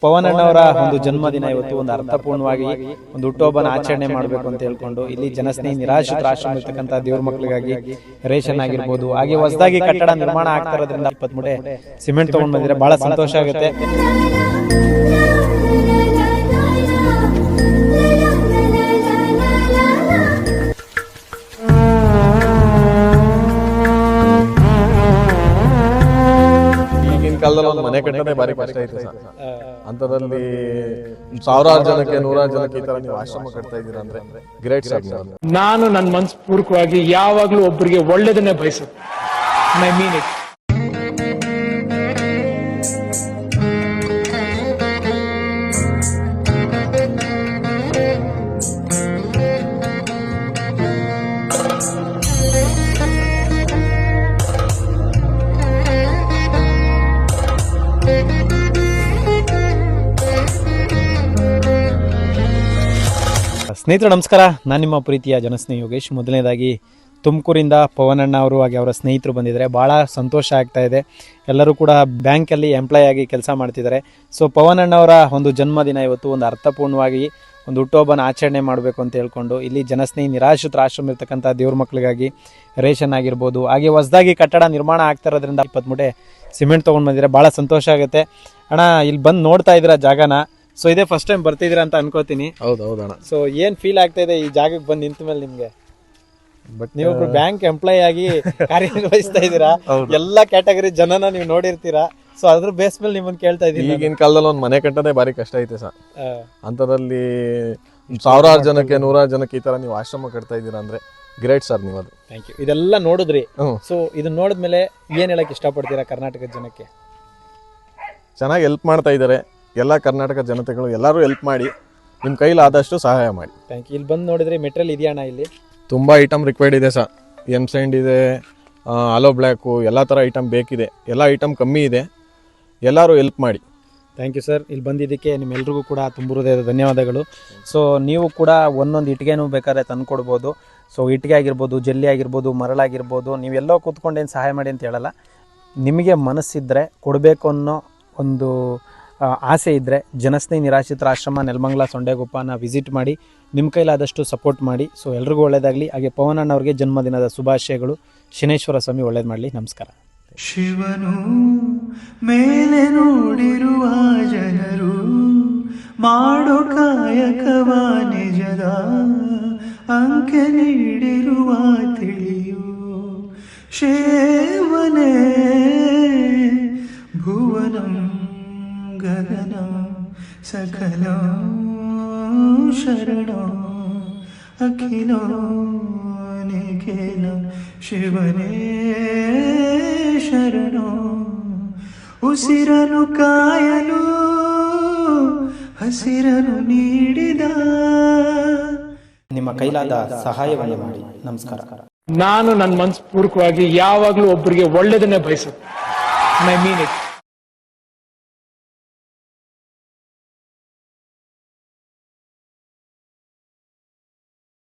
ಪವನಣ್ಣವರ ಒಂದು ಜನ್ಮದಿನ ಇವತ್ತು ಒಂದು ಅರ್ಥಪೂರ್ಣವಾಗಿ ಒಂದು ಹುಟ್ಟುಹಬ್ಬನ ಆಚರಣೆ ಮಾಡಬೇಕು ಅಂತ ಹೇಳ್ಕೊಂಡು ಇಲ್ಲಿ ಜನಸ್ನೇಹಿ ನಿರಾಶ್ರಿತ ಆಶ್ರಮ ಇರ್ತಕ್ಕಂಥ ದೇವ್ರ ಮಕ್ಕಳಿಗಾಗಿ ರೇಷನ್ ಆಗಿರ್ಬೋದು, ಹಾಗೆ ಹೊಸದಾಗಿ ಕಟ್ಟಡ ನಿರ್ಮಾಣ ಆಗ್ತಾ ಇರೋದ್ರಿಂದ 20 ಮೂಟೆ ಸಿಮೆಂಟ್ ತಗೊಂಡ್ ಬಂದಿದ್ರೆ ಬಹಳ ಸಂತೋಷ ಆಗುತ್ತೆ. ಕಾಲದಲ್ಲಿ ಒಂದು ಮನೆ ಕಟ್ಟೋದೇ ಭಾರಿ ಕಷ್ಟ ಐತೆ ಸರ್. ಅಂತದ್ರಲ್ಲಿ 1000 ಜನಕ್ಕೆ 100 ಜನಕ್ಕೆ ಈ ತರ ನೀವು ಆಶ್ರಮ ಕಟ್ತಾ ಇದ್ದೀರಾ ಅಂದ್ರೆ ಗ್ರೇಟ್ ಸರ್. ನಾನು ನನ್ನ ಮನಸ್ಪೂರ್ವಕವಾಗಿ ಯಾವಾಗ್ಲೂ ಒಬ್ಬರಿಗೆ ಒಳ್ಳೇದನ್ನೇ ಬಯಸುತ್ತೆ. I mean it. ಸ್ನೇಹಿತರು ನಮಸ್ಕಾರ, ನಾನು ನಿಮ್ಮ ಪ್ರೀತಿಯ ಜನಸ್ನೇಹಿ ಯೋಗೇಶ್. ಮೊದಲನೇದಾಗಿ ತುಮಕೂರಿಂದ ಪವನಣ್ಣ ಅವರು ಹಾಗೆ ಅವರ ಸ್ನೇಹಿತರು ಬಂದಿದ್ದಾರೆ. ಭಾಳ ಸಂತೋಷ ಆಗ್ತಾ ಇದೆ. ಎಲ್ಲರೂ ಕೂಡ ಬ್ಯಾಂಕಲ್ಲಿ ಎಂಪ್ಲಾಯ್ ಆಗಿ ಕೆಲಸ ಮಾಡ್ತಿದ್ದಾರೆ. ಸೊ ಪವನಣ್ಣವರ ಒಂದು ಜನ್ಮದಿನ ಇವತ್ತು ಒಂದು ಅರ್ಥಪೂರ್ಣವಾಗಿ ಒಂದು ಹುಟ್ಟುಹಬ್ಬನ ಆಚರಣೆ ಮಾಡಬೇಕು ಅಂತ ಹೇಳ್ಕೊಂಡು ಇಲ್ಲಿ ಜನಸ್ನೇಹಿ ನಿರಾಶ್ರಿತ ಆಶ್ರಮ ಇರ್ತಕ್ಕಂಥ ದೇವ್ರ ಮಕ್ಕಳಿಗಾಗಿ ರೇಷನ್ ಆಗಿರ್ಬೋದು, ಹಾಗೆ ಹೊಸದಾಗಿ ಕಟ್ಟಡ ನಿರ್ಮಾಣ ಆಗ್ತಾ ಇರೋದ್ರಿಂದ 20 ಮೂಟೆ ಸಿಮೆಂಟ್ ತೊಗೊಂಡು ಬಂದಿದ್ದಾರೆ. ಭಾಳ ಸಂತೋಷ ಆಗುತ್ತೆ ಅಣ್ಣ. ಇಲ್ಲಿ ಬಂದು ನೋಡ್ತಾ ಇದ್ದೀರಾ ಜಾಗನ. ಸೊ ಇದೇ ಫಸ್ಟ್ ಟೈಮ್ ಬರ್ತಿದ್ದೀರಾ ಅಂತ ಅನ್ಕೋತೀನಿ. ಹೌದೌದಣ್ಣ. ಸೊ ಏನ್ ಫೀಲ್ ಆಗ್ತಾ ಇದೆ ಈ ಜಾಗಕ್ಕೆ ಬಂದು ನಿಂತ ಮೇಲೆ ನಿಮ್ಗೆ? ಬಟ್ ನೀವೊಬ್ರು ಬ್ಯಾಂಕ್ ಎಂಪ್ಲಾಯ್ ಆಗಿ ಕಾರ್ಯನಿರ್ವಹಿಸ್ತಾ ಇದ್ದೀರಾ, ಎಲ್ಲಾ ಕ್ಯಾಟಗರಿ ಜನನ ನೀವು ನೋಡಿರ್ತೀರಾ. ಸೊ ಅದ್ರ ಬೇಸ್ ಮೇಲೆ ನಿಮ್ಮನ್ನ ಕೇಳ್ತಾ ಇದ್ದೀನಿ. ಈಗಿನ ಕಾಲದಲ್ಲಿ ಒಂದು ಮನೆ ಕಟ್ಟೋದೇ ಭಾರಿ ಕಷ್ಟ ಐತೆ ಸರ್. ಅಂತದ್ರಲ್ಲಿ 1000 ಜನಕ್ಕೆ 100 ಜನಕ್ಕೆ ಈ ತರ ನೀವು ಆಶ್ರಮ ಕಟ್ತಾ ಇದ್ದೀರಾ ಅಂದ್ರೆ ಗ್ರೇಟ್ ಸರ್ ನೀವು. ಅದು ಥ್ಯಾಂಕ್ ಯು. ಇದೆಲ್ಲ ನೋಡಿದ್ರಿ. ಸೊ ಇದನ್ನ ನೋಡಿದ್ಮೇಲೆ ಏನ್ ಹೇಳಕ್ ಇಷ್ಟಪಡ್ತೀರಾ ಕರ್ನಾಟಕದ ಜನಕ್ಕೆ? ಚೆನ್ನಾಗಿ ಹೆಲ್ಪ್ ಮಾಡ್ತಾ ಇದ್ದಾರೆ ಎಲ್ಲ ಕರ್ನಾಟಕ ಜನತೆಗಳು. ಎಲ್ಲರೂ ಹೆಲ್ಪ್ ಮಾಡಿ, ನಿಮ್ಮ ಕೈಲಾದಷ್ಟು ಸಹಾಯ ಮಾಡಿ. Thank you. ಇಲ್ಲಿ ಬಂದು ನೋಡಿದ್ರೆ ಮೆಟೀರಿಯಲ್ ಇದೆಯಣ್ಣ? ಇಲ್ಲಿ ತುಂಬ ಐಟಮ್ ರಿಕ್ವೈರ್ಡ್ ಇದೆ ಸರ್. ಎಮ್ಸೈಂಡ್ ಇದೆ, ಅಲೋ ಬ್ಲ್ಯಾಕು, ಎಲ್ಲ ಥರ ಐಟಮ್ ಬೇಕಿದೆ. ಎಲ್ಲ ಐಟಮ್ ಕಮ್ಮಿ ಇದೆ, ಎಲ್ಲರೂ ಹೆಲ್ಪ್ ಮಾಡಿ. Thank you sir. ಇಲ್ಲಿ ಬಂದಿದ್ದಕ್ಕೆ ನಿಮ್ಮೆಲ್ರಿಗೂ ಕೂಡ ತುಂಬ ಹೃದಯದ ಧನ್ಯವಾದಗಳು. ಸೊ ನೀವು ಕೂಡ ಒಂದೊಂದು ಇಟ್ಟಿಗೆನೂ ಬೇಕಾದ್ರೆ ತಂದುಕೊಡ್ಬೋದು. ಸೊ ಇಟ್ಟಿಗೆ ಆಗಿರ್ಬೋದು, ಜಲ್ಲಿ ಆಗಿರ್ಬೋದು, ಮರಳಾಗಿರ್ಬೋದು, ನೀವೆಲ್ಲೋ ಕೂತ್ಕೊಂಡೇನು ಸಹಾಯ ಮಾಡಿ ಅಂತ ಹೇಳಲ್ಲ. ನಿಮಗೆ ಮನಸ್ಸಿದ್ದರೆ ಕೊಡಬೇಕು ಅನ್ನೋ ಒಂದು ಆಸೆ ಇದ್ದರೆ ಜನಸ್ನೇಹಿ ನಿರಾಶ್ರಿತರ ಆಶ್ರಮ ನೆಲಮಂಗಲ ಸೊಂಡೆಗುಪ್ಪನ ವಿಸಿಟ್ ಮಾಡಿ, ನಿಮ್ಮ ಕೈಲಾದಷ್ಟು ಸಪೋರ್ಟ್ ಮಾಡಿ. ಸೊ ಎಲ್ರಿಗೂ ಒಳ್ಳೆಯದಾಗಲಿ. ಹಾಗೆ ಪವನಣ್ಣವ್ರಿಗೆ ಜನ್ಮದಿನದ ಶುಭಾಶಯಗಳು. ಶನೇಶ್ವರ ಸ್ವಾಮಿ ಒಳ್ಳೇದು ಮಾಡಲಿ. ನಮಸ್ಕಾರ. ಶಿವನು ಮೇಲೆ ನೋಡಿರುವ ಜನರು ಮಾಡೋ ಕಾಯಕವ ನಿಜದ ಅಂಕೆ ನೀಡಿರುವ ತಿಳಿಯು ಶಿವನೇ ಭುವನಂ ಗಗನ ಸಕಲ ಶರಣ ಅಖಿಲ ನಿಖಿಲ ಶಿವನೇ ಶರಣ. ಉಸಿರನು ಕಾಯಲು ಹಸಿರನು ನೀಡಿದ ನಿಮ್ಮ ಕೈಲಾದ ಸಹಾಯವನ್ನು ಮಾಡಿ. ನಮಸ್ಕಾರ. ನಾನು ನನ್ನ ಮನಸ್ಪೂರ್ವಕವಾಗಿ ಯಾವಾಗ್ಲೂ ಒಬ್ಬರಿಗೆ ಒಳ್ಳೇದನ್ನೇ ಬಯಸುತ್ತೆ. I mean it.